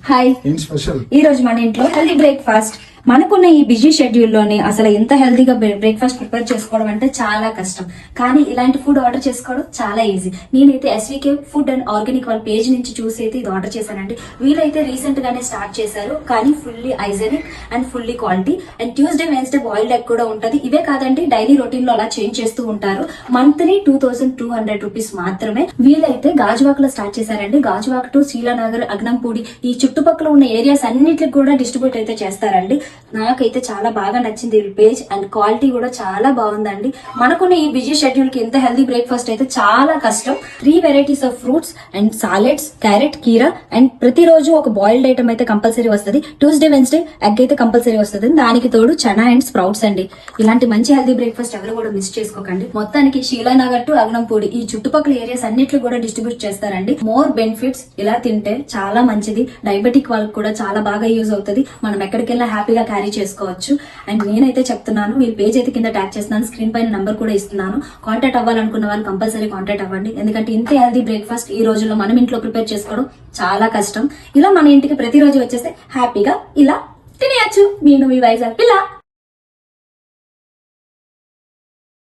Hi, ఈ రోజు మన ఇంట్లో హెల్దీ బ్రేక్ఫాస్ట్. మనకున్న ఈ బిజీ షెడ్యూల్ లోని అసలు ఎంత హెల్దీగా బ్రేక్ఫాస్ట్ ప్రిపేర్ చేసుకోవడం అంటే చాలా కష్టం. కానీ ఇలాంటి ఫుడ్ ఆర్డర్ చేసుకోవడం చాలా ఈజీ. నేనైతే ఎస్వికే ఫుడ్ అండ్ ఆర్గానిక్ వాళ్ళ పేజ్ నుంచి చూసి అయితే ఇది ఆర్డర్ చేశానండి. వీళ్ళైతే రీసెంట్ గానే స్టార్ట్ చేశారు, కానీ fully hygienic and fully quality. And Tuesday Wednesday boiled egg కూడా ఉంటది. ఇవే కాదండి, డైలీ రొటీన్ లో అలా చేంజ్ చేస్తూ ఉంటారు. మంత్లీ 2200 రూపీస్ మాత్రమే. వీళ్ళైతే గాజువాక్ లో స్టార్ట్ చేశారండి. గాజువాక్ టు శీలానగర్, అగ్నంపూడి ఈ చుట్టుపక్కల ఉన్న ఏరియాస్ అన్నిటికి కూడా డిస్ట్రిబ్యూట్ అయితే చేస్తారండి. నాకైతే చాలా బాగా నచ్చింది ఈ పేజ్, అండ్ క్వాలిటీ కూడా చాలా బాగుందండి. మనకున్న ఈ బిజీ షెడ్యూల్ కి ఎంత హెల్దీ బ్రేక్ఫాస్ట్ అయితే చాలా కష్టం. 3 varieties of fruits and salads, carrot, కీరా, అండ్ ప్రతిరోజు ఒక బాయిల్డ్ ఐటమ్ అయితే కంపల్సరీ వస్తుంది. ట్యూస్డే వెన్స్డే ఎగ్ అయితే కంపల్సరీ వస్తుంది. దానికి తోడు చనా అండ్ స్ప్రౌట్స్ అండి. ఇలాంటి మంచి హెల్దీ బ్రేక్ఫాస్ట్ ఎవరు కూడా మిస్ చేసుకోకండి. మొత్తానికి శీలానగర్ టు అగ్నంపూడి ఈ చుట్టుపక్కల ఏరియాస్ అన్నిట్లు కూడా డిస్ట్రిబ్యూట్ చేస్తారండి. మోర్ బెనిఫిట్స్, ఇలా తింటే చాలా మంచిది. డయాబెటిక్ వాళ్ళకి కూడా చాలా బాగా యూజ్ అవుతుంది. మనం ఎక్కడికెళ్ళినా హ్యాపీగా క్యారీ చేసుకోవచ్చు. అండ్ నేనైతే చెప్తున్నాను, వీళ్ళ పేజ్ అయితే కింద ట్యాగ్ చేస్తున్నాను, స్క్రీన్ పైన నంబర్ కూడా ఇస్తున్నాను. కాంటాక్ట్ అవ్వాలనుకున్న వాళ్ళు కంపల్సరీ కాంటాక్ట్ అవ్వండి. ఎందుకంటే ఇంత హెల్దీ బ్రేక్ఫాస్ట్ ఈ రోజుల్లో మనం ఇంట్లో ప్రిపేర్ చేసుకోవడం చాలా కష్టం. ఇలా మన ఇంటికి ప్రతిరోజు వచ్చేస్తే హ్యాపీగా ఇలా తినేయచ్చు. నేను మీ వైజాగ్ పిల్ల.